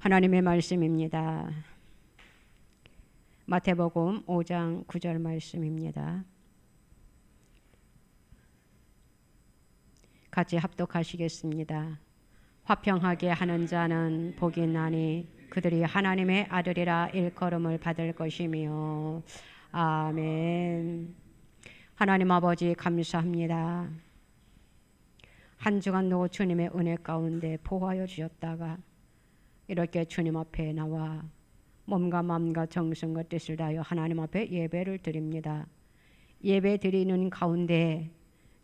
하나님의 말씀입니다. 마태복음 5장 9절 말씀입니다. 같이 합독하시겠습니다. 화평하게 하는 자는 복이 있나니 그들이 하나님의 아들이라 일컬음을 받을 것이며. 아멘. 하나님 아버지 감사합니다. 한 주간도 주님의 은혜 가운데 보호하여 주셨다가 이렇게 주님 앞에 나와 몸과 마음과 정성과 뜻을 다하여 하나님 앞에 예배를 드립니다. 예배 드리는 가운데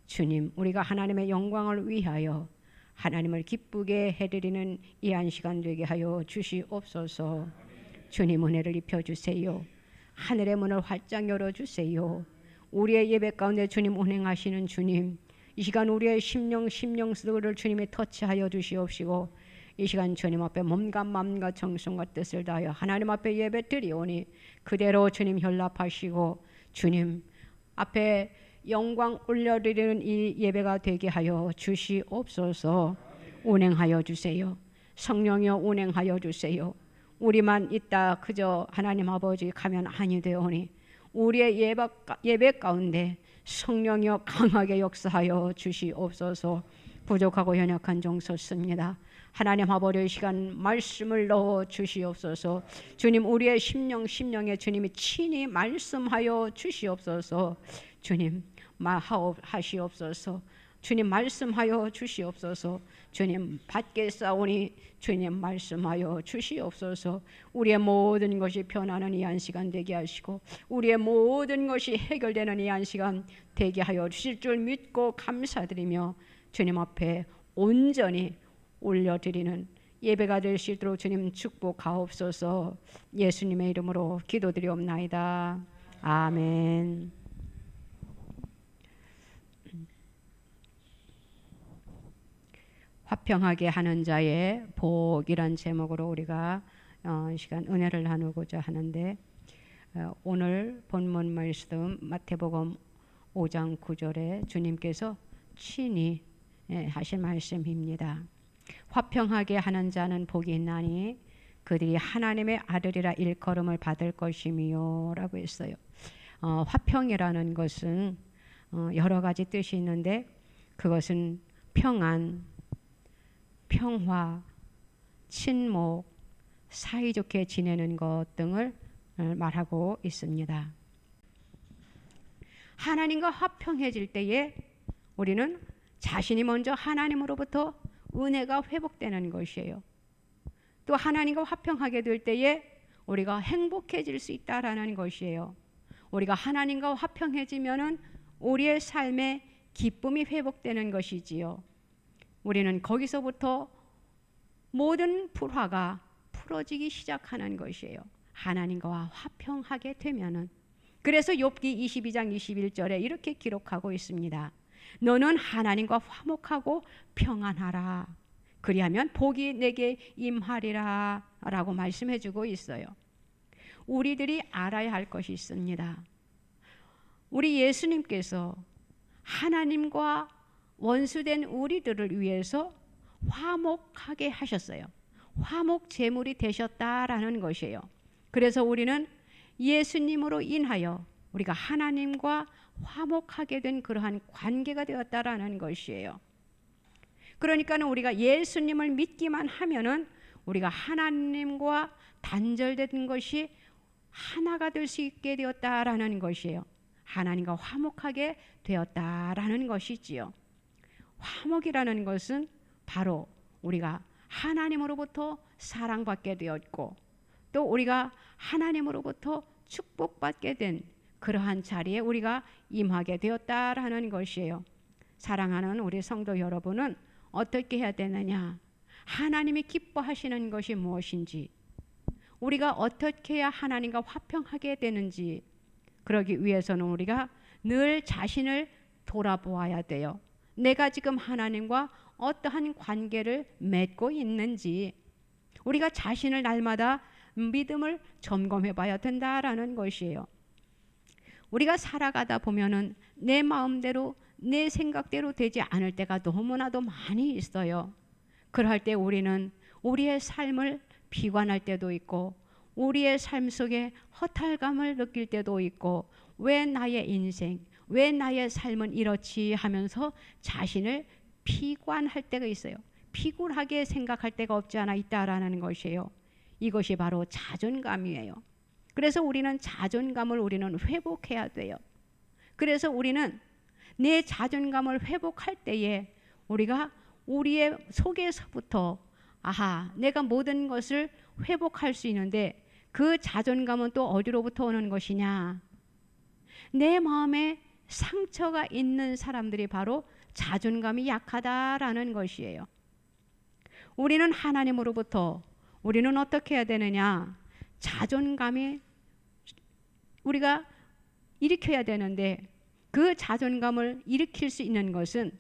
주님, 우리가 하나님의 영광을 위하여 하나님을 기쁘게 해드리는 이 한 시간 되게 하여 주시옵소서. 주님 은혜를 입혀주세요. 하늘의 문을 활짝 열어주세요. 우리의 예배 가운데 주님 운행하시는 주님, 이 시간 우리의 심령들을 주님이 터치하여 주시옵시고 이 시간 주님 앞에 몸과 마음과 정성과 뜻을 다하여 하나님 앞에 예배 드리오니 그대로 주님 현랍하시고 주님 앞에 영광 올려드리는 이 예배가 되게 하여 주시옵소서. 운행하여 주세요. 성령이여 운행하여 주세요. 우리만 있다 그저 하나님 아버지 가면 아니 되오니 우리의 예배 가운데 성령이여 강하게 역사하여 주시옵소서. 부족하고 연약한 종 섰습니다. 하나님 아버지 이 시간 말씀을 넣어 주시옵소서. 주님 우리의 심령에 주님이 친히 말씀하여 주시옵소서. 주님 하시옵소서. 주님 말씀하여 주시옵소서. 주님 밖에 싸우니 주님 말씀하여 주시옵소서. 우리의 모든 것이 변하는 이 한 시간 되게 하시고 우리의 모든 것이 해결되는 이 한 시간 되게 하여 주실 줄 믿고 감사드리며 주님 앞에 온전히 올려드리는 예배가 될 수 있도록 주님 축복하옵소서. 예수님의 이름으로 기도드리옵나이다. 아멘. 화평하게 하는 자의 복이란 제목으로 우리가 이 시간 은혜를 나누고자 하는데 오늘 본문 말씀 마태복음 5장 9절에 주님께서 친히 하신 말씀입니다. 화평하게 하는 자는 복이 있나니 그들이 하나님의 아들이라 일컬음을 받을 것이며 라고 했어요. 화평이라는 것은 여러 가지 뜻이 있는데 그것은 평안, 평화, 친목, 사이좋게 지내는 것 등을 말하고 있습니다. 하나님과 화평해질 때에 우리는 자신이 먼저 하나님으로부터 은혜가 회복되는 것이에요. 또 하나님과 화평하게 될 때에 우리가 행복해질 수 있다라는 것이에요. 우리가 하나님과 화평해지면은 우리의 삶에 기쁨이 회복되는 것이지요. 우리는 거기서부터 모든 불화가 풀어지기 시작하는 것이에요. 하나님과 화평하게 되면은. 그래서 욥기 22장 21절에 이렇게 기록하고 있습니다. 너는 하나님과 화목하고 평안하라. 그리하면 복이 내게 임하리라 라고 말씀해 주고 있어요. 우리들이 알아야 할 것이 있습니다. 우리 예수님께서 하나님과 원수된 우리들을 위해서 화목하게 하셨어요. 화목 제물이 되셨다라는 것이에요. 그래서 우리는 예수님으로 인하여 우리가 하나님과 화목하게 된 그러한 관계가 되었다라는 것이에요. 그러니까 우리가 예수님을 믿기만 하면은 우리가 하나님과 단절된 것이 하나가 될 수 있게 되었다라는 것이에요. 하나님과 화목하게 되었다라는 것이지요. 화목이라는 것은 바로 우리가 하나님으로부터 사랑받게 되었고 또 우리가 하나님으로부터 축복받게 된 그러한 자리에 우리가 임하게 되었다라는 것이에요. 사랑하는 우리 성도 여러분은 어떻게 해야 되느냐? 하나님이 기뻐하시는 것이 무엇인지, 우리가 어떻게 해야 하나님과 화평하게 되는지, 그러기 위해서는 우리가 늘 자신을 돌아보아야 돼요. 내가 지금 하나님과 어떠한 관계를 맺고 있는지 우리가 자신을 날마다 믿음을 점검해 봐야 된다라는 것이에요. 우리가 살아가다 보면은 내 마음대로 내 생각대로 되지 않을 때가 너무나도 많이 있어요. 그럴 때 우리는 우리의 삶을 비관할 때도 있고 우리의 삶 속에 허탈감을 느낄 때도 있고 왜 나의 인생, 왜 나의 삶은 이렇지 하면서 자신을 비관할 때가 있어요. 피곤하게 생각할 때가 없지 않아 있다라는 것이에요. 이것이 바로 자존감이에요. 그래서 우리는 자존감을 우리는 회복해야 돼요. 그래서 우리는 내 자존감을 회복할 때에 우리가 우리의 속에서부터 내가 모든 것을 회복할 수 있는데 그 자존감은 또 어디로부터 오는 것이냐? 내 마음에 상처가 있는 사람들이 바로 자존감이 약하다라는 것이에요. 우리는 하나님으로부터 우리는 어떻게 해야 되느냐? 자존감이 우리가 일으켜야 되는데 그 자존감을 일으킬 수 있는 것은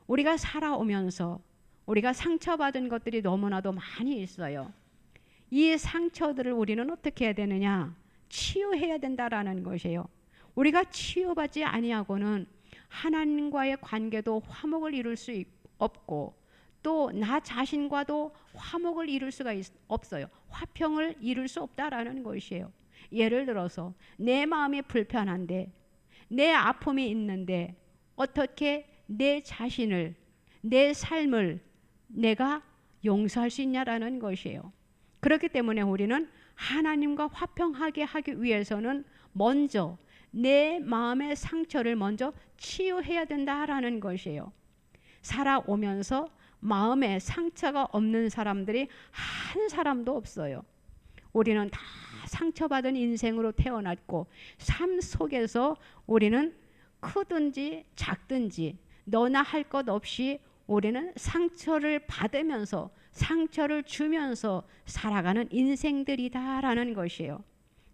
우리가 살아오면서 우리가 상처받은 것들이 너무나도 많이 있어요. 이 상처들을 우리는 어떻게 해야 되느냐? 치유해야 된다라는 것이에요. 우리가 치유받지 아니하고는 하나님과의 관계도 화목을 이룰 수 없고 또 나 자신과도 화목을 이룰 수가 없어요. 화평을 이룰 수 없다라는 것이에요. 예를 들어서 내 마음이 불편한데 내 아픔이 있는데 어떻게 내 자신을 내 삶을 내가 용서할 수 있냐라는 것이에요. 그렇기 때문에 우리는 하나님과 화평하게 하기 위해서는 먼저 내 마음의 상처를 먼저 치유해야 된다라는 것이에요. 살아오면서 마음에 상처가 없는 사람들이 한 사람도 없어요. 우리는 다 상처받은 인생으로 태어났고 삶 속에서 우리는 크든지 작든지 너나 할 것 없이 우리는 상처를 받으면서 상처를 주면서 살아가는 인생들이다라는 것이에요.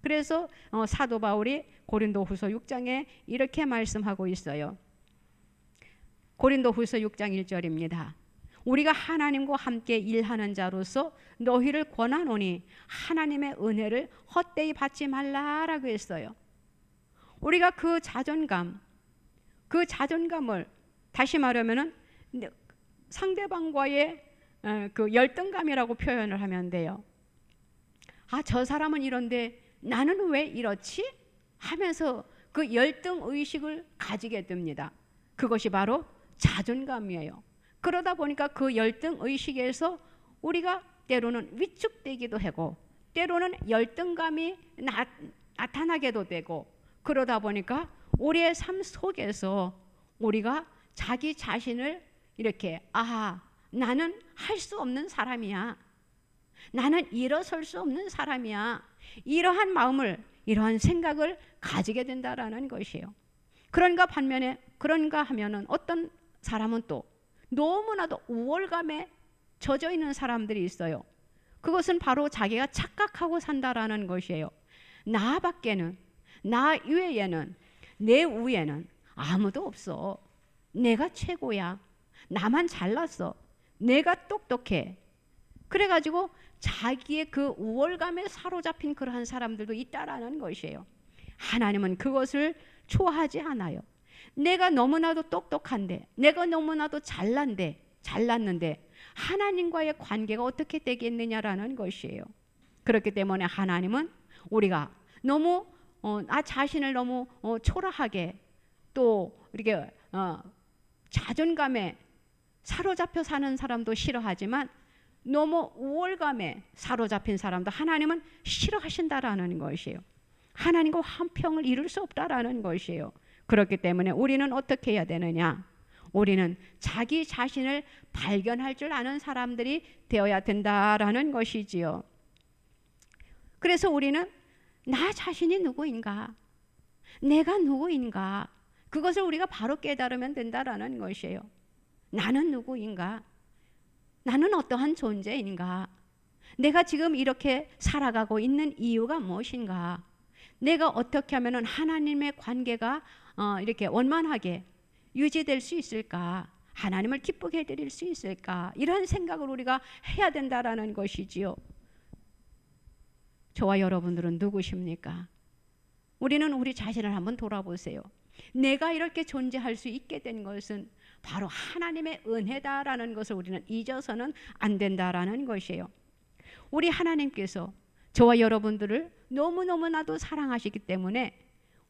그래서 사도 바울이 고린도후서 6장에 이렇게 말씀하고 있어요. 고린도후서 6장 1절입니다. 우리가 하나님과 함께 일하는 자로서 너희를 권하노니 하나님의 은혜를 헛되이 받지 말라라고 했어요. 우리가 그 자존감을 다시 말하면은 상대방과의 그 열등감이라고 표현을 하면 돼요. 저 사람은 이런데 나는 왜 이렇지? 하면서 그 열등 의식을 가지게 됩니다. 그것이 바로 자존감이에요. 그러다 보니까 그 열등 의식에서 우리가 때로는 위축되기도 하고 때로는 열등감이 나타나게도 되고 그러다 보니까 우리의 삶 속에서 우리가 자기 자신을 이렇게 나는 할 수 없는 사람이야. 나는 일어설 수 없는 사람이야. 이러한 마음을 이러한 생각을 가지게 된다라는 것이에요. 그런가 하면은 어떤 사람은 또 너무나도 우월감에 젖어 있는 사람들이 있어요. 그것은 바로 자기가 착각하고 산다라는 것이에요. 나 이외에는 내 위에는 아무도 없어. 내가 최고야. 나만 잘났어. 내가 똑똑해. 그래가지고 자기의 그 우월감에 사로잡힌 그러한 사람들도 있다라는 것이에요. 하나님은 그것을 좋아하지 않아요. 내가 너무나도 똑똑한데 내가 너무나도 잘났는데 하나님과의 관계가 어떻게 되겠느냐라는 것이에요. 그렇기 때문에 하나님은 우리가 너무 나 자신을 너무 초라하게 또 이렇게 자존감에 사로잡혀 사는 사람도 싫어하지만 너무 우월감에 사로잡힌 사람도 하나님은 싫어하신다라는 것이에요. 하나님과 화평을 이룰 수 없다라는 것이에요. 그렇기 때문에 우리는 어떻게 해야 되느냐? 우리는 자기 자신을 발견할 줄 아는 사람들이 되어야 된다라는 것이지요. 그래서 우리는 나 자신이 누구인가? 내가 누구인가? 그것을 우리가 바로 깨달으면 된다라는 것이에요. 나는 누구인가? 나는 어떠한 존재인가? 내가 지금 이렇게 살아가고 있는 이유가 무엇인가? 내가 어떻게 하면 하나님의 관계가 이렇게 원만하게 유지될 수 있을까? 하나님을 기쁘게 해드릴 수 있을까? 이런 생각을 우리가 해야 된다라는 것이지요. 저와 여러분들은 누구십니까? 우리는 우리 자신을 한번 돌아보세요. 내가 이렇게 존재할 수 있게 된 것은 바로 하나님의 은혜다라는 것을 우리는 잊어서는 안 된다라는 것이에요. 우리 하나님께서 저와 여러분들을 너무너무나도 사랑하시기 때문에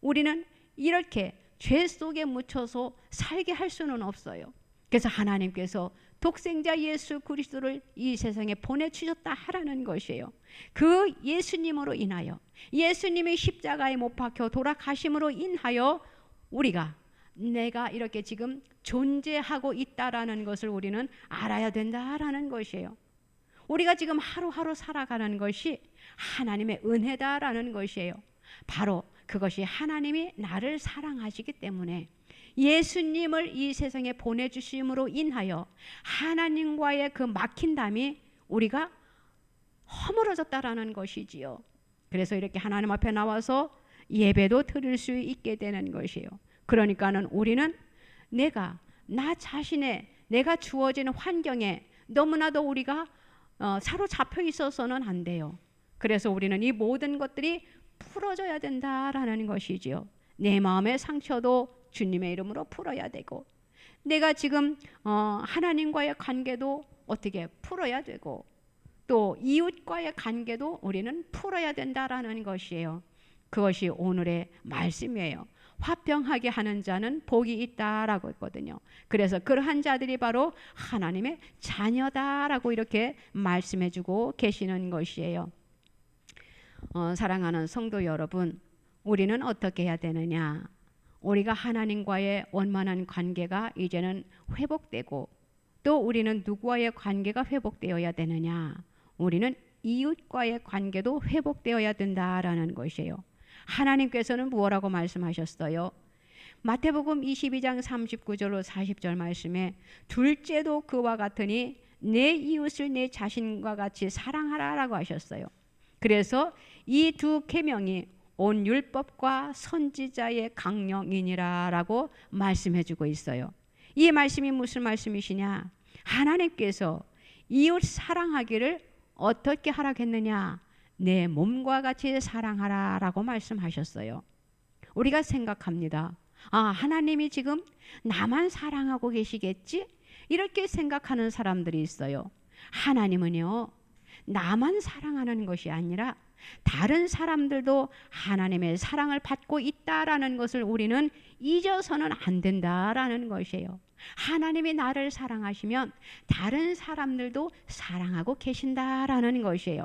우리는 이렇게 죄 속에 묻혀서 살게 할 수는 없어요. 그래서 하나님께서 독생자 예수 그리스도를 이 세상에 보내주셨다 하라는 것이에요. 그 예수님으로 인하여, 예수님의 십자가에 못 박혀 돌아가심으로 인하여 우리가, 내가 이렇게 지금 존재하고 있다라는 것을 우리는 알아야 된다라는 것이에요. 우리가 지금 하루하루 살아가는 것이 하나님의 은혜다라는 것이에요. 바로 그것이 하나님이 나를 사랑하시기 때문에 예수님을 이 세상에 보내주심으로 인하여 하나님과의 그 막힌 담이 우리가 허물어졌다라는 것이지요. 그래서 이렇게 하나님 앞에 나와서 예배도 드릴 수 있게 되는 것이에요. 그러니까는 우리는 나 자신의 내가 주어진 환경에 너무나도 우리가 사로잡혀 있어서는 안 돼요. 그래서 우리는 이 모든 것들이 풀어져야 된다라는 것이지요. 내 마음의 상처도 주님의 이름으로 풀어야 되고, 내가 지금 하나님과의 관계도 어떻게 풀어야 되고, 또 이웃과의 관계도 우리는 풀어야 된다라는 것이에요. 그것이 오늘의 말씀이에요. 화평하게 하는 자는 복이 있다라고 했거든요. 그래서 그러한 자들이 바로 하나님의 자녀다라고 이렇게 말씀해주고 계시는 것이에요. 사랑하는 성도 여러분, 우리는 어떻게 해야 되느냐? 우리가 하나님과의 원만한 관계가 이제는 회복되고, 또 우리는 누구와의 관계가 회복되어야 되느냐? 우리는 이웃과의 관계도 회복되어야 된다라는 것이에요. 하나님께서는 무엇라고 말씀하셨어요? 마태복음 22장 39절로 40절 말씀에 둘째도 그와 같으니 내 이웃을 내 자신과 같이 사랑하라라고 하셨어요. 그래서 이 두 계명이 온 율법과 선지자의 강령이니라라고 말씀해주고 있어요. 이 말씀이 무슨 말씀이시냐? 하나님께서 이웃 사랑하기를 어떻게 하라겠느냐? 내 몸과 같이 사랑하라라고 말씀하셨어요. 우리가 생각합니다. 하나님이 지금 나만 사랑하고 계시겠지? 이렇게 생각하는 사람들이 있어요. 하나님은요, 나만 사랑하는 것이 아니라 다른 사람들도 하나님의 사랑을 받고 있다라는 것을 우리는 잊어서는 안 된다라는 것이에요. 하나님이 나를 사랑하시면 다른 사람들도 사랑하고 계신다라는 것이에요.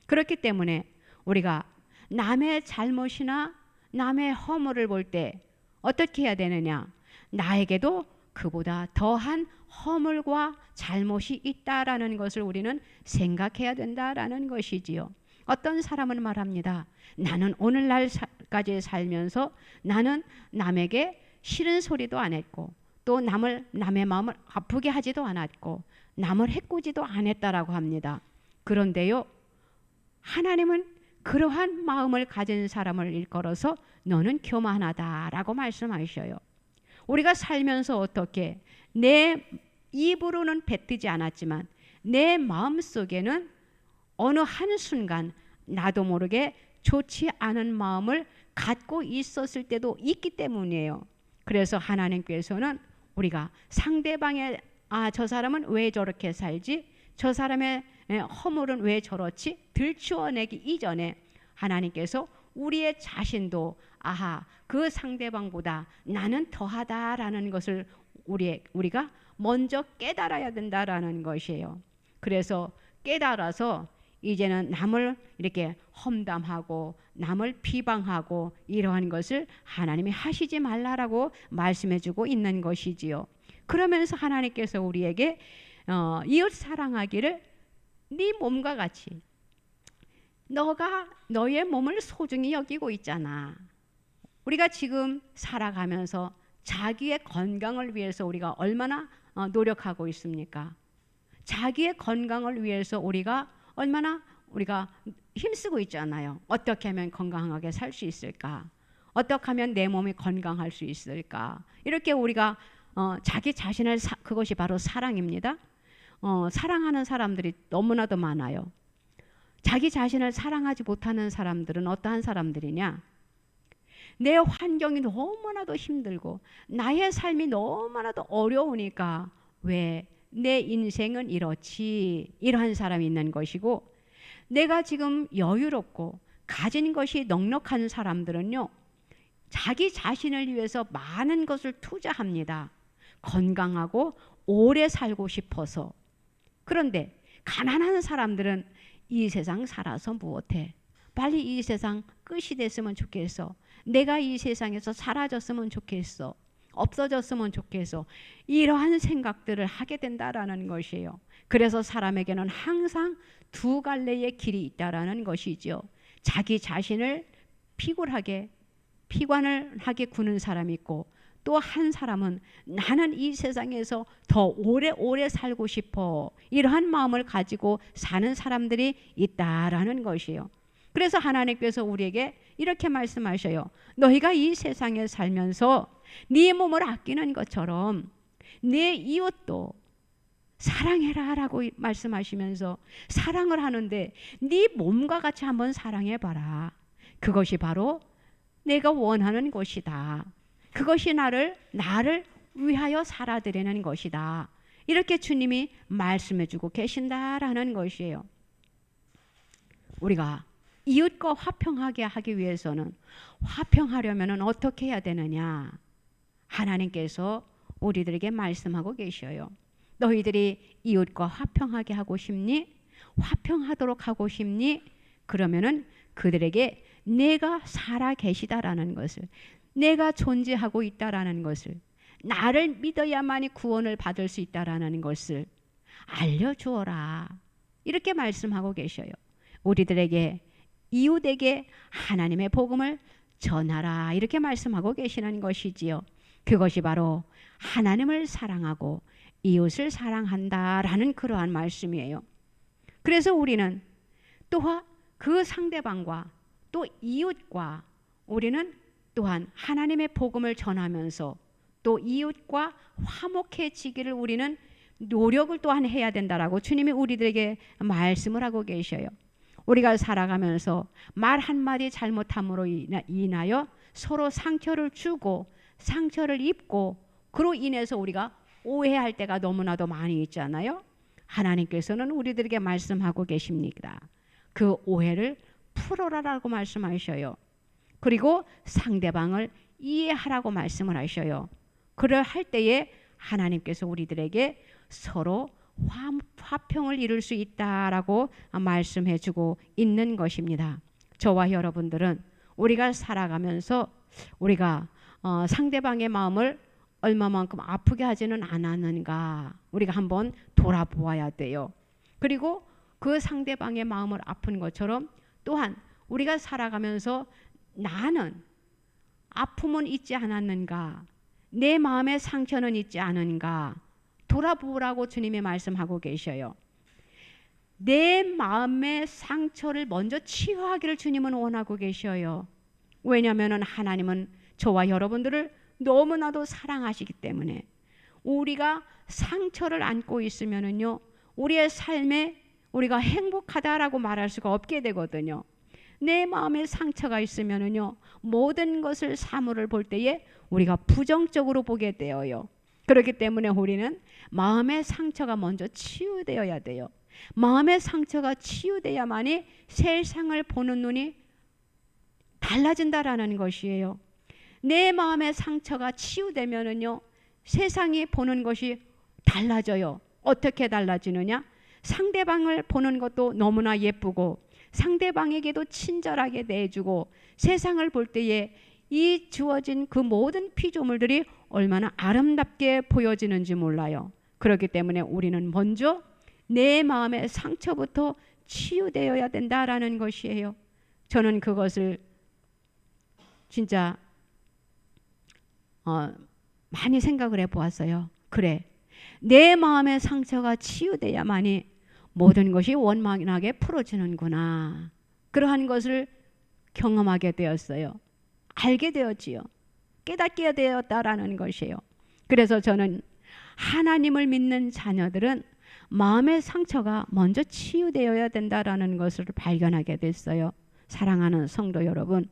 그렇기 때문에 우리가 남의 잘못이나 남의 허물을 볼 때 어떻게 해야 되느냐? 나에게도 그보다 더한 허물과 잘못이 있다라는 것을 우리는 생각해야 된다라는 것이지요. 어떤 사람은 말합니다. 나는 오늘날까지 살면서 나는 남에게 싫은 소리도 안 했고, 또 남의 마음을 아프게 하지도 않았고, 남을 해코지도 안 했다라고 합니다. 그런데요, 하나님은 그러한 마음을 가진 사람을 일컬어서 너는 교만하다라고 말씀하셔요. 우리가 살면서 어떻게 내 입으로는 뱉지 않았지만 내 마음속에는 어느 한순간 나도 모르게 좋지 않은 마음을 갖고 있었을 때도 있기 때문이에요. 그래서 하나님께서는 우리가 상대방의 저 사람은 왜 저렇게 살지? 저 사람의 허물은 왜 저렇지? 들추어내기 이전에 하나님께서 우리의 자신도 그 상대방보다 나는 더하다라는 것을 우리가 먼저 깨달아야 된다라는 것이에요. 그래서 깨달아서 이제는 남을 이렇게 험담하고 남을 비방하고 이러한 것을 하나님이 하시지 말라라고 말씀해주고 있는 것이지요. 그러면서 하나님께서 우리에게 이웃 사랑하기를 네 몸과 같이, 너가 너의 몸을 소중히 여기고 있잖아. 우리가 지금 살아가면서 자기의 건강을 위해서 우리가 얼마나 노력하고 있습니까? 자기의 건강을 위해서 우리가 얼마나 힘쓰고 있잖아요. 어떻게 하면 건강하게 살 수 있을까? 어떻게 하면 내 몸이 건강할 수 있을까? 이렇게 우리가 자기 자신을 그것이 바로 사랑입니다. 사랑하는 사람들이 너무나도 많아요. 자기 자신을 사랑하지 못하는 사람들은 어떠한 사람들이냐? 내 환경이 너무나도 힘들고 나의 삶이 너무나도 어려우니까 왜 내 인생은 이렇지? 이러한 사람이 있는 것이고, 내가 지금 여유롭고 가진 것이 넉넉한 사람들은요, 자기 자신을 위해서 많은 것을 투자합니다. 건강하고 오래 살고 싶어서. 그런데 가난한 사람들은 이 세상 살아서 무엇해? 빨리 이 세상 끝이 됐으면 좋겠어. 내가 이 세상에서 사라졌으면 좋겠어. 없어졌으면 좋겠어. 이러한 생각들을 하게 된다라는 것이에요. 그래서 사람에게는 항상 두 갈래의 길이 있다라는 것이죠. 자기 자신을 피관을 하게 구는 사람이 있고, 또 한 사람은 나는 이 세상에서 더 오래 살고 싶어, 이러한 마음을 가지고 사는 사람들이 있다라는 것이에요. 그래서 하나님께서 우리에게 이렇게 말씀하셔요. 너희가 이 세상에 살면서 네 몸을 아끼는 것처럼 네 이웃도 사랑해라 라고 말씀하시면서, 사랑을 하는데 네 몸과 같이 한번 사랑해봐라. 그것이 바로 내가 원하는 것이다. 그것이 나를 위하여 살아드리는 것이다. 이렇게 주님이 말씀해주고 계신다라는 것이에요. 우리가 이웃과 화평하게 하기 위해서는, 화평하려면 어떻게 해야 되느냐? 하나님께서 우리들에게 말씀하고 계셔요. 너희들이 이웃과 화평하게 하고 싶니? 화평하도록 하고 싶니? 그러면은 그들에게 내가 살아 계시다라는 것을, 내가 존재하고 있다라는 것을, 나를 믿어야만이 구원을 받을 수 있다라는 것을 알려주어라. 이렇게 말씀하고 계셔요. 우리들에게, 이웃에게 하나님의 복음을 전하라. 이렇게 말씀하고 계시는 것이지요. 그것이 바로 하나님을 사랑하고 이웃을 사랑한다라는 그러한 말씀이에요. 그래서 우리는 또한 그 상대방과 또 이웃과 우리는 또한 하나님의 복음을 전하면서 또 이웃과 화목해지기를 우리는 노력을 또한 해야 된다라고 주님이 우리들에게 말씀을 하고 계셔요. 우리가 살아가면서 말 한마디 잘못함으로 인하여 서로 상처를 주고 상처를 입고, 그로 인해서 우리가 오해할 때가 너무나도 많이 있잖아요. 하나님께서는 우리들에게 말씀하고 계십니다. 그 오해를 풀어라라고 말씀하셔요. 그리고 상대방을 이해하라고 말씀을 하셔요. 그럴 때에 하나님께서 우리들에게 서로 화평을 이룰 수 있다라고 말씀해주고 있는 것입니다. 저와 여러분들은 우리가 살아가면서 우리가 상대방의 마음을 얼마만큼 아프게 하지는 않았는가, 우리가 한번 돌아보아야 돼요. 그리고 그 상대방의 마음을 아픈 것처럼 또한 우리가 살아가면서 나는 아픔은 있지 않았는가, 내 마음에 상처는 있지 않은가 돌아보라고 주님이 말씀하고 계셔요. 내 마음의 상처를 먼저 치유하기를 주님은 원하고 계셔요. 왜냐하면 하나님은 저와 여러분들을 너무나도 사랑하시기 때문에, 우리가 상처를 안고 있으면은요, 우리의 삶에 우리가 행복하다라고 말할 수가 없게 되거든요. 내 마음에 상처가 있으면은요, 모든 것을 사물을 볼 때에 우리가 부정적으로 보게 되어요. 그렇기 때문에 우리는 마음의 상처가 먼저 치유되어야 돼요. 마음의 상처가 치유돼야만이 세상을 보는 눈이 달라진다라는 것이에요. 내 마음의 상처가 치유되면은요, 세상이 보는 것이 달라져요. 어떻게 달라지느냐? 상대방을 보는 것도 너무나 예쁘고 상대방에게도 친절하게 대해주고, 세상을 볼 때에 이 주어진 그 모든 피조물들이 얼마나 아름답게 보여지는지 몰라요. 그렇기 때문에 우리는 먼저 내 마음의 상처부터 치유되어야 된다라는 것이에요. 저는 그것을 진짜 많이 생각을 해보았어요. 그래, 내 마음의 상처가 치유돼야만이 모든 것이 원만하게 풀어지는구나. 그러한 것을 경험하게 되었어요. 알게 되었지요. 깨닫게 되었다라는 것이에요. 그래서 저는 하나님을 믿는 자녀들은 마음의 상처가 먼저 치유되어야 된다라는 것을 발견하게 됐어요. 사랑하는 성도 여러분,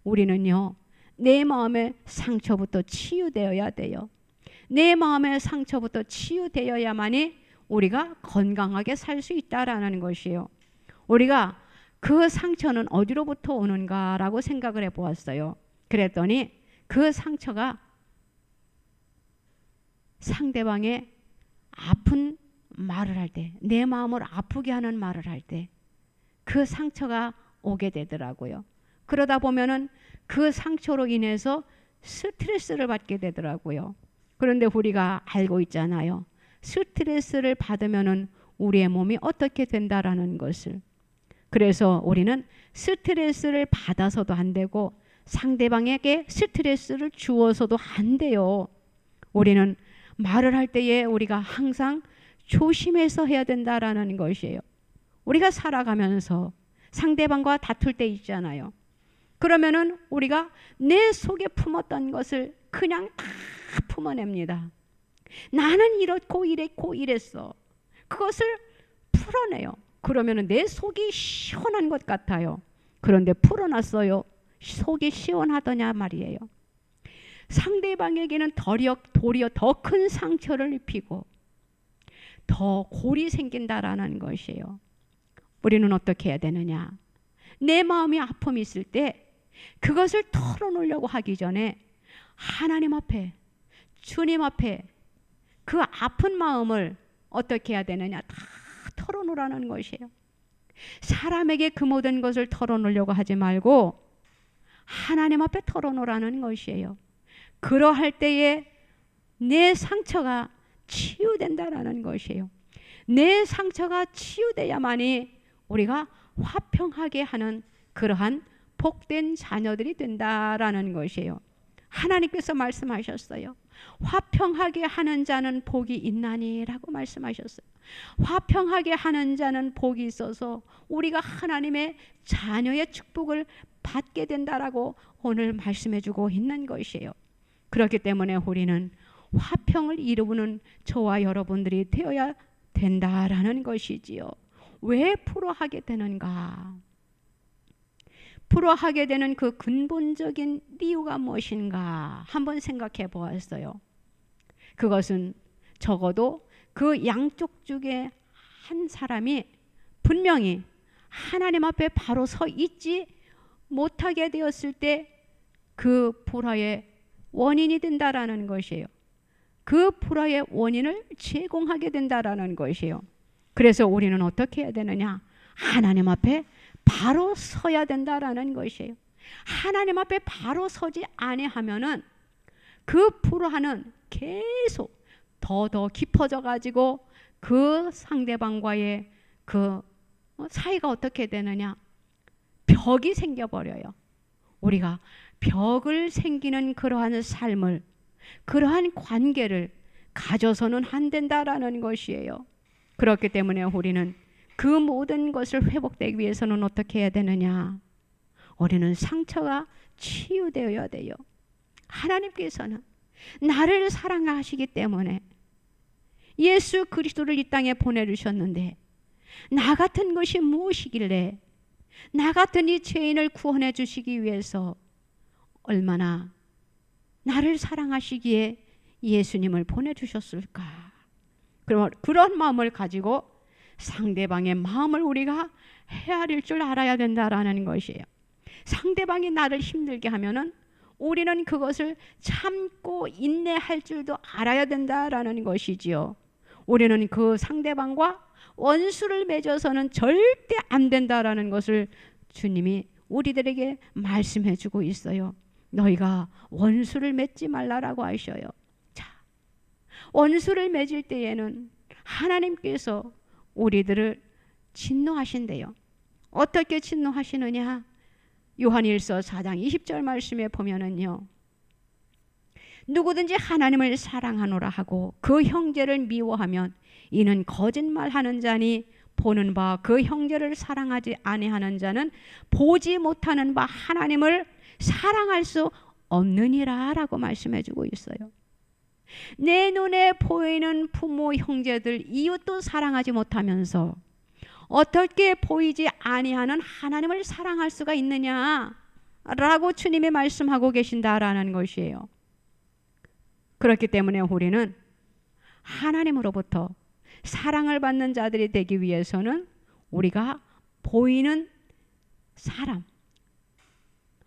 우리는요, 내 마음의 상처부터 치유되어야 돼요. 내 마음의 상처부터 치유되어야만이 우리가 건강하게 살 수 있다라는 것이에요. 우리가 그 상처는 어디로부터 오는가라고 생각을 해보았어요. 그랬더니 그 상처가 상대방의 아픈 말을 할 때, 내 마음을 아프게 하는 말을 할 때 그 상처가 오게 되더라고요. 그러다 보면은 그 상처로 인해서 스트레스를 받게 되더라고요. 그런데 우리가 알고 있잖아요. 스트레스를 받으면은 우리의 몸이 어떻게 된다라는 것을. 그래서 우리는 스트레스를 받아서도 안 되고 상대방에게 스트레스를 주어서도 안 돼요. 우리는 말을 할 때에 우리가 항상 조심해서 해야 된다라는 것이에요. 우리가 살아가면서 상대방과 다툴 때 있잖아요. 그러면은 우리가 내 속에 품었던 것을 그냥 다 품어냅니다. 나는 이렇고 이랬고 이랬어. 그것을 풀어내요. 그러면은 내 속이 시원한 것 같아요. 그런데 풀어놨어요. 속이 시원하더냐 말이에요. 상대방에게는 도리어 더 큰 상처를 입히고 더 골이 생긴다라는 것이에요. 우리는 어떻게 해야 되느냐? 내 마음이 아픔이 있을 때 그것을 털어놓으려고 하기 전에 하나님 앞에, 주님 앞에 그 아픈 마음을 어떻게 해야 되느냐? 다 털어놓으라는 것이에요. 사람에게 그 모든 것을 털어놓으려고 하지 말고 하나님 앞에 털어놓으라는 것이에요. 그러할 때에 내 상처가 치유된다라는 것이에요. 내 상처가 치유돼야만이 우리가 화평하게 하는 그러한 복된 자녀들이 된다라는 것이에요. 하나님께서 말씀하셨어요. 화평하게 하는 자는 복이 있나니라고 말씀하셨어요. 화평하게 하는 자는 복이 있어서 우리가 하나님의 자녀의 축복을 받게 된다라고 오늘 말씀해주고 있는 것이에요. 그렇기 때문에 우리는 화평을 이루는 저와 여러분들이 되어야 된다라는 것이지요. 왜 불화하게 되는가? 불화하게 되는 그 근본적인 이유가 무엇인가 한번 생각해 보았어요. 그것은 적어도 그 양쪽 중에 한 사람이 분명히 하나님 앞에 바로 서 있지 못하게 되었을 때 그 불화의 원인이 된다라는 것이에요. 그 불화의 원인을 제공하게 된다라는 것이에요. 그래서 우리는 어떻게 해야 되느냐? 하나님 앞에 바로 서야 된다라는 것이에요. 하나님 앞에 바로 서지 아니하면은 그 불화는 계속 더 깊어져 가지고 그 상대방과의 그 사이가 어떻게 되느냐? 벽이 생겨버려요. 우리가 벽을 생기는 그러한 삶을, 그러한 관계를 가져서는 안 된다라는 것이에요. 그렇기 때문에 우리는 그 모든 것을 회복되기 위해서는 어떻게 해야 되느냐? 우리는 상처가 치유되어야 돼요. 하나님께서는 나를 사랑하시기 때문에 예수 그리스도를 이 땅에 보내주셨는데 나 같은 것이 무엇이길래 나 같은 이 죄인을 구원해 주시기 위해서 얼마나 나를 사랑하시기에 예수님을 보내주셨을까? 그런 마음을 가지고 상대방의 마음을 우리가 헤아릴 줄 알아야 된다라는 것이에요. 상대방이 나를 힘들게 하면은 우리는 그것을 참고 인내할 줄도 알아야 된다라는 것이지요. 우리는 그 상대방과 원수를 맺어서는 절대 안 된다라는 것을 주님이 우리들에게 말씀해 주고 있어요. 너희가 원수를 맺지 말라라고 하셔요. 자, 원수를 맺을 때에는 하나님께서 우리들을 진노하신대요. 어떻게 진노하시느냐? 요한일서 4장 20절 말씀에 보면은요. 누구든지 하나님을 사랑하노라 하고 그 형제를 미워하면 이는 거짓말하는 자니 보는 바 그 형제를 사랑하지 아니하는 자는 보지 못하는 바 하나님을 사랑할 수 없느니라 라고 말씀해 주고 있어요. 내 눈에 보이는 부모, 형제들, 이웃도 사랑하지 못하면서 어떻게 보이지 아니하는 하나님을 사랑할 수가 있느냐 라고 주님이 말씀하고 계신다라는 것이에요. 그렇기 때문에 우리는 하나님으로부터 사랑을 받는 자들이 되기 위해서는 우리가 보이는 사람,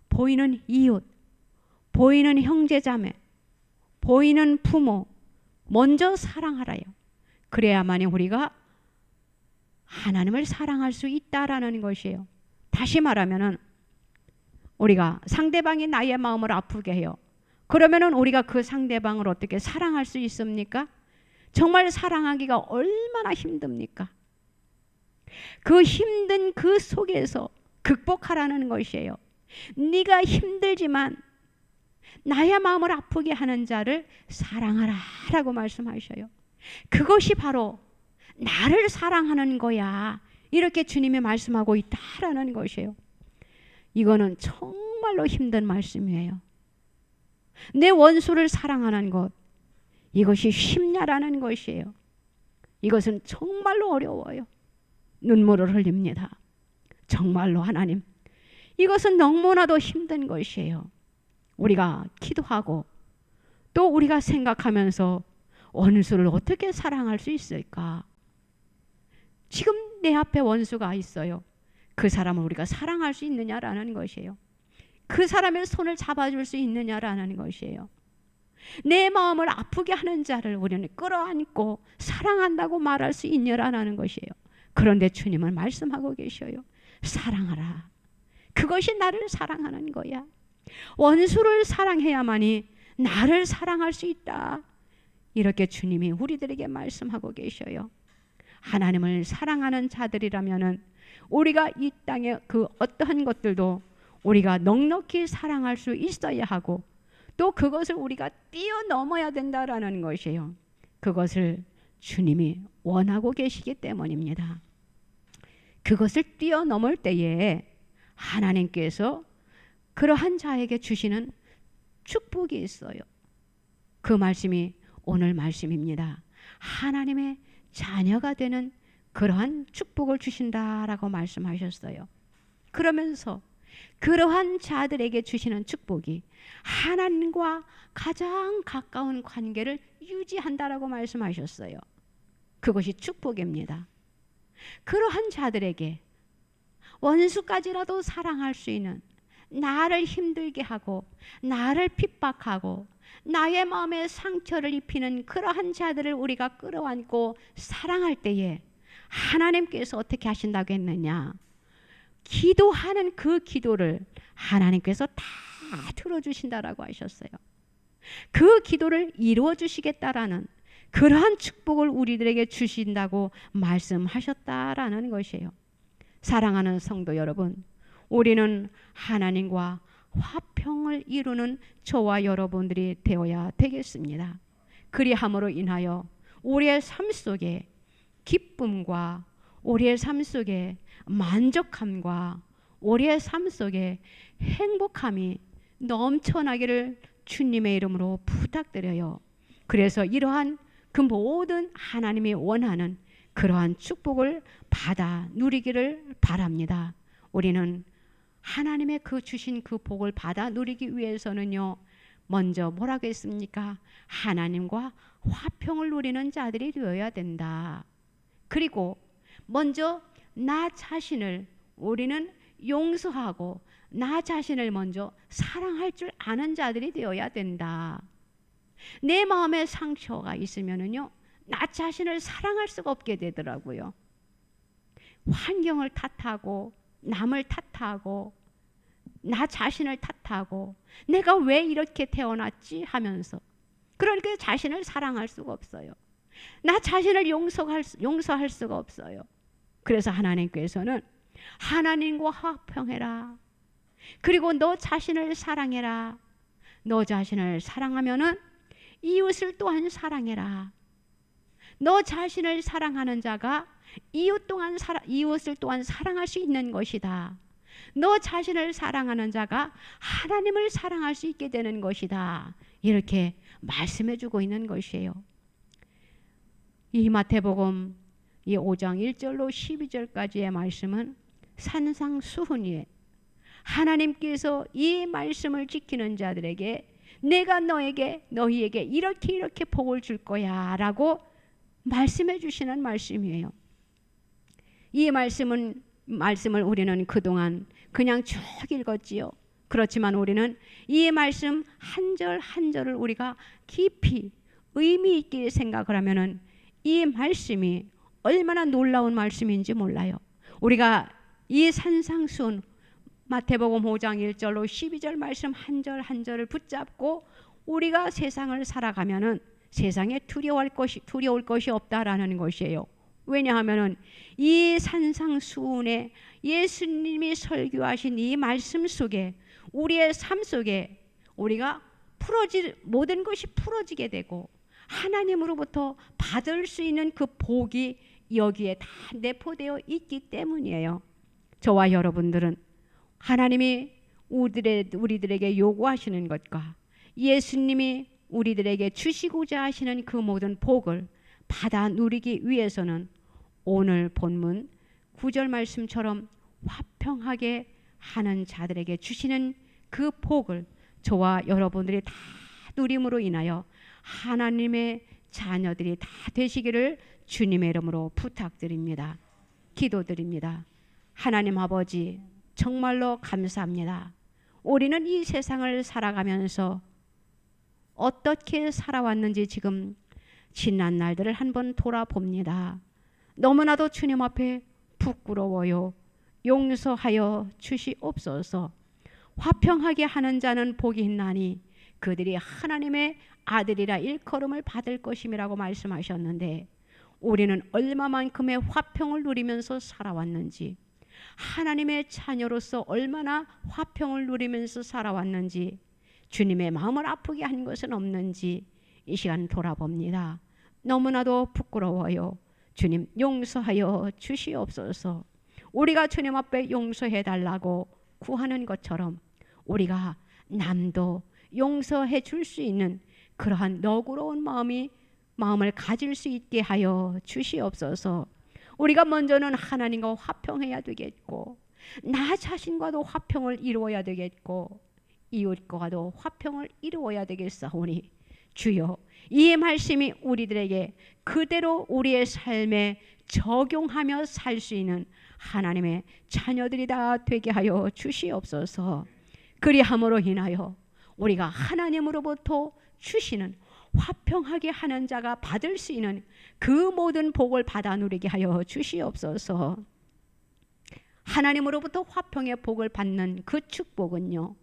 보이는 이웃, 보이는 형제자매, 보이는 부모 먼저 사랑하라요. 그래야만이 우리가 하나님을 사랑할 수 있다라는 것이에요. 다시 말하면은 우리가 상대방이 나의 마음을 아프게 해요. 그러면은 우리가 그 상대방을 어떻게 사랑할 수 있습니까? 정말 사랑하기가 얼마나 힘듭니까? 그 힘든 그 속에서 극복하라는 것이에요. 네가 힘들지만 나의 마음을 아프게 하는 자를 사랑하라 라고 말씀하셔요. 그것이 바로 나를 사랑하는 거야. 이렇게 주님이 말씀하고 있다라는 것이에요. 이거는 정말로 힘든 말씀이에요. 내 원수를 사랑하는 것, 이것이 쉽냐라는 것이에요. 이것은 정말로 어려워요. 눈물을 흘립니다. 정말로 하나님, 이것은 너무나도 힘든 것이에요. 우리가 기도하고 또 우리가 생각하면서 원수를 어떻게 사랑할 수 있을까? 지금 내 앞에 원수가 있어요. 그 사람을 우리가 사랑할 수 있느냐라는 것이에요. 그 사람의 손을 잡아줄 수 있느냐라는 것이에요. 내 마음을 아프게 하는 자를 우리는 끌어안고 사랑한다고 말할 수 있느냐라는 것이에요. 그런데 주님은 말씀하고 계셔요. 사랑하라. 그것이 나를 사랑하는 거야. 원수를 사랑해야만이 나를 사랑할 수 있다. 이렇게 주님이 우리들에게 말씀하고 계셔요. 하나님을 사랑하는 자들이라면은 우리가 이 땅의 그 어떠한 것들도 우리가 넉넉히 사랑할 수 있어야 하고 또 그것을 우리가 뛰어넘어야 된다라는 것이에요. 그것을 주님이 원하고 계시기 때문입니다. 그것을 뛰어넘을 때에 하나님께서 그러한 자에게 주시는 축복이 있어요. 그 말씀이 오늘 말씀입니다. 하나님의 자녀가 되는 그러한 축복을 주신다라고 말씀하셨어요. 그러면서 그러한 자들에게 주시는 축복이 하나님과 가장 가까운 관계를 유지한다라고 말씀하셨어요. 그것이 축복입니다. 그러한 자들에게 원수까지라도 사랑할 수 있는, 나를 힘들게 하고 나를 핍박하고 나의 마음에 상처를 입히는 그러한 자들을 우리가 끌어안고 사랑할 때에 하나님께서 어떻게 하신다고 했느냐? 기도하는 그 기도를 하나님께서 다 들어주신다라고 하셨어요. 그 기도를 이루어 주시겠다라는 그러한 축복을 우리들에게 주신다고 말씀하셨다라는 것이에요. 사랑하는 성도 여러분, 우리는 하나님과 화평을 이루는 저와 여러분들이 되어야 되겠습니다. 그리함으로 인하여 우리의 삶 속에 기쁨과 우리의 삶 속에 만족함과 우리의 삶 속에 행복함이 넘쳐나기를 주님의 이름으로 부탁드려요. 그래서 이러한 그 모든 하나님이 원하는 그러한 축복을 받아 누리기를 바랍니다. 우리는 하나님의 그 주신 그 복을 받아 누리기 위해서는요, 먼저 뭐라고 했습니까? 하나님과 화평을 누리는 자들이 되어야 된다. 그리고 먼저 나 자신을 우리는 용서하고 나 자신을 먼저 사랑할 줄 아는 자들이 되어야 된다. 내 마음에 상처가 있으면은요, 나 자신을 사랑할 수가 없게 되더라고요. 환경을 탓하고 남을 탓하고 나 자신을 탓하고 내가 왜 이렇게 태어났지 하면서 그러니까 자신을 사랑할 수가 없어요. 나 자신을 용서할 수가 없어요. 그래서 하나님께서는 하나님과 화평해라. 그리고 너 자신을 사랑해라. 너 자신을 사랑하면은 이웃을 또한 사랑해라. 너 자신을 사랑하는 자가 이웃을 또한 사랑할 수 있는 것이다. 너 자신을 사랑하는 자가 하나님을 사랑할 수 있게 되는 것이다. 이렇게 말씀해 주고 있는 것이에요. 이 마태복음 이 5장 1절로 12절까지의 말씀은 산상수훈이에요. 하나님께서 이 말씀을 지키는 자들에게 내가 너희에게 이렇게 복을 줄 거야 라고 말씀해 주시는 말씀이에요. 이 말씀은 말씀을 우리는 그동안 그냥 쭉 읽었지요. 그렇지만 우리는 이 말씀 한 절 한 절을 우리가 깊이 의미 있게 생각을 하면은 이 말씀이 얼마나 놀라운 말씀인지 몰라요. 우리가 이 산상수훈 마태복음 5장 1절로 12절 말씀 한 절 한 절을 붙잡고 우리가 세상을 살아가면은 세상에 두려울 것이 없다라는 것이에요. 왜냐하면은 이 산상수훈에 예수님이 설교하신 이 말씀 속에 우리의 삶 속에 우리가 모든 것이 풀어지게 되고 하나님으로부터 받을 수 있는 그 복이 여기에 다 내포되어 있기 때문이에요. 저와 여러분들은 하나님이 우리들에게 요구하시는 것과 예수님이 우리들에게 주시고자 하시는 그 모든 복을 받아 누리기 위해서는 오늘 본문 9절 말씀처럼 화평하게 하는 자들에게 주시는 그 복을 저와 여러분들이 다 누림으로 인하여 하나님의 자녀들이 다 되시기를 주님의 이름으로 부탁드립니다. 기도드립니다. 하나님 아버지, 정말로 감사합니다. 우리는 이 세상을 살아가면서 어떻게 살아왔는지 지금 지난 날들을 한번 돌아봅니다. 너무나도 주님 앞에 부끄러워요. 용서하여 주시옵소서. 화평하게 하는 자는 복이 있나니 그들이 하나님의 아들이라 일컬음을 받을 것임이라고 말씀하셨는데 우리는 얼마만큼의 화평을 누리면서 살아왔는지, 하나님의 자녀로서 얼마나 화평을 누리면서 살아왔는지, 주님의 마음을 아프게 한 것은 없는지 이 시간 돌아봅니다. 너무나도 부끄러워요. 주님 용서하여 주시옵소서. 우리가 주님 앞에 용서해 달라고 구하는 것처럼 우리가 남도 용서해 줄 수 있는 그러한 너그러운 마음을 가질 수 있게 하여 주시옵소서. 우리가 먼저는 하나님과 화평해야 되겠고 나 자신과도 화평을 이루어야 되겠고 이웃과도 화평을 이루어야 되겠사오니 주여 이 말씀이 우리들에게 그대로 우리의 삶에 적용하며 살 수 있는 하나님의 자녀들이 다 되게 하여 주시옵소서. 그리함으로 인하여 우리가 하나님으로부터 주시는 화평하게 하는 자가 받을 수 있는 그 모든 복을 받아 누리게 하여 주시옵소서. 하나님으로부터 화평의 복을 받는 그 축복은요,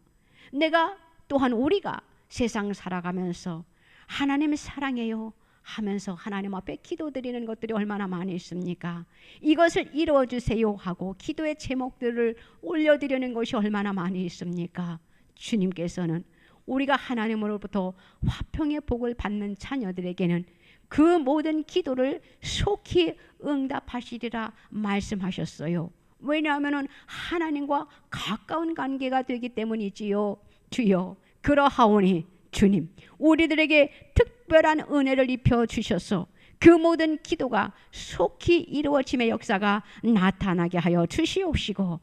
내가 또한 우리가 세상 살아가면서 하나님 사랑해요 하면서 하나님 앞에 기도드리는 것들이 얼마나 많이 있습니까? 이것을 이루어 주세요 하고 기도의 제목들을 올려드리는 것이 얼마나 많이 있습니까? 주님께서는 우리가 하나님으로부터 화평의 복을 받는 자녀들에게는 그 모든 기도를 속히 응답하시리라 말씀하셨어요. 왜냐하면 하나님과 가까운 관계가 되기 때문이지요. 주여 그러하오니 주님 우리들에게 특별한 은혜를 입혀 주셔서 그 모든 기도가 속히 이루어짐의 역사가 나타나게 하여 주시옵시고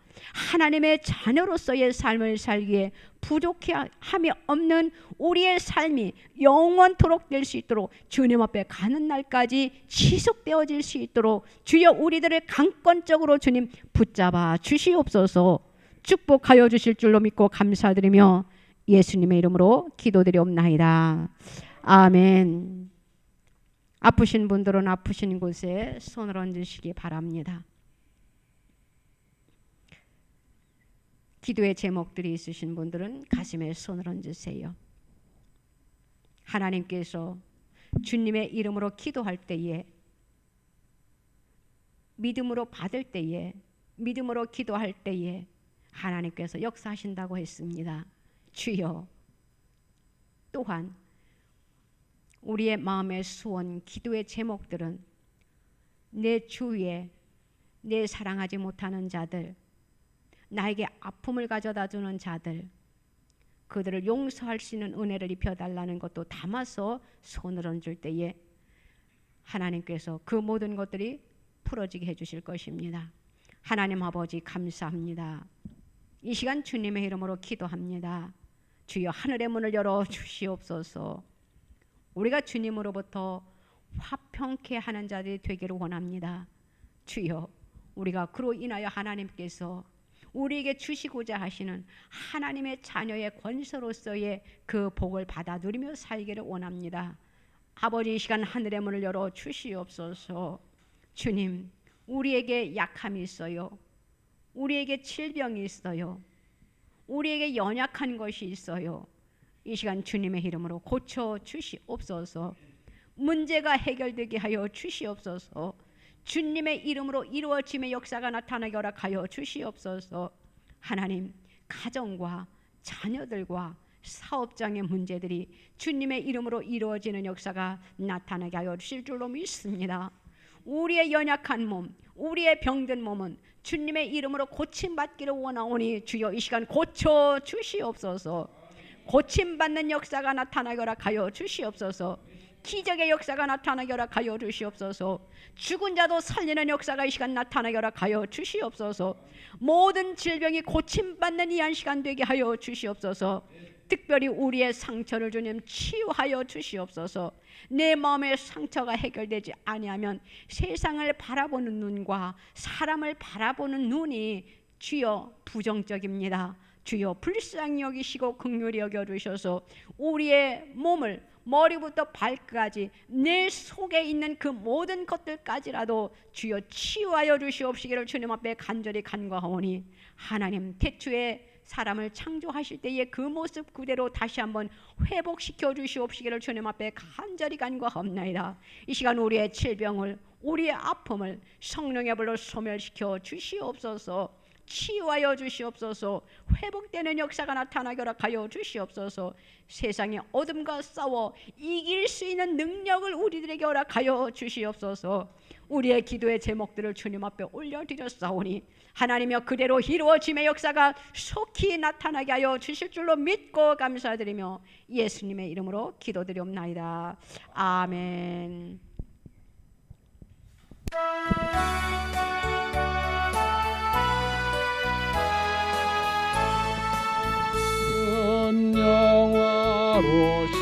하나님의 자녀로서의 삶을 살기에 부족함이 없는 우리의 삶이 영원토록 될 수 있도록 주님 앞에 가는 날까지 지속되어질 수 있도록 주여 우리들을 강권적으로 주님 붙잡아 주시옵소서. 축복하여 주실 줄로 믿고 감사드리며 예수님의 이름으로 기도드리옵나이다. 아멘. 아프신 분들은 아프신 곳에 손을 얹으시기 바랍니다. 기도의 제목들이 있으신 분들은 가슴에 손을 얹으세요. 하나님께서 주님의 이름으로 기도할 때에 믿음으로 받을 때에 믿음으로 기도할 때에 하나님께서 역사하신다고 했습니다. 주여 또한 우리의 마음의 소원, 기도의 제목들은 내 주위에 내 사랑하지 못하는 자들, 나에게 아픔을 가져다 주는 자들, 그들을 용서할 수 있는 은혜를 입혀달라는 것도 담아서 손을 얹을 때에 하나님께서 그 모든 것들이 풀어지게 해주실 것입니다. 하나님 아버지 감사합니다. 이 시간 주님의 이름으로 기도합니다. 주여 하늘의 문을 열어 주시옵소서. 우리가 주님으로부터 화평케 하는 자들이 되기를 원합니다. 주여 우리가 그로 인하여 하나님께서 우리에게 주시고자 하시는 하나님의 자녀의 권세로서의 그 복을 받아 누리며 살기를 원합니다. 아버지, 이 시간 하늘의 문을 열어 주시옵소서. 주님, 우리에게 약함이 있어요. 우리에게 질병이 있어요. 우리에게 연약한 것이 있어요. 이 시간 주님의 이름으로 고쳐 주시옵소서. 문제가 해결되게 하여 주시옵소서. 주님의 이름으로 이루어짐의 역사가 나타나게 허락하여 주시옵소서. 하나님, 가정과 자녀들과 사업장의 문제들이 주님의 이름으로 이루어지는 역사가 나타나게 하여 주실 줄로 믿습니다. 우리의 연약한 몸, 우리의 병든 몸은 주님의 이름으로 고침받기를 원하오니 주여 이 시간 고쳐 주시옵소서. 고침받는 역사가 나타나게 허락하여 주시옵소서. 기적의 역사가 나타나게 허락하여 주시옵소서. 죽은 자도 살리는 역사가 이 시간 나타나게 허락하여 주시옵소서. 모든 질병이 고침받는 이 한 시간 되게 하여 주시옵소서. 특별히 우리의 상처를 주님 치유하여 주시옵소서. 내 마음의 상처가 해결되지 아니하면 세상을 바라보는 눈과 사람을 바라보는 눈이 주여 부정적입니다. 주여 불쌍히 여기시고 긍휼히 여겨주셔서 우리의 몸을 머리부터 발끝까지 내 속에 있는 그 모든 것들까지라도 주여 치유하여 주시옵시기를 주님 앞에 간절히 간구하오니, 하나님 태초에 사람을 창조하실 때의 그 모습 그대로 다시 한번 회복시켜 주시옵시기를 주님 앞에 간절히 간구하옵나이다. 이 시간 우리의 질병을, 우리의 아픔을 성령의 불로 소멸시켜 주시옵소서. 치유하여 주시옵소서. 회복되는 역사가 나타나게 허락하여 주시옵소서. 세상의 어둠과 싸워 이길 수 있는 능력을 우리들에게 허락하여 주시옵소서. 우리의 기도의 제목들을 주님 앞에 올려드렸사오니 하나님이여 그대로 이루어짐의 역사가 속히 나타나게 하여 주실 줄로 믿고 감사드리며 예수님의 이름으로 기도드리옵나이다. 아멘. 영화로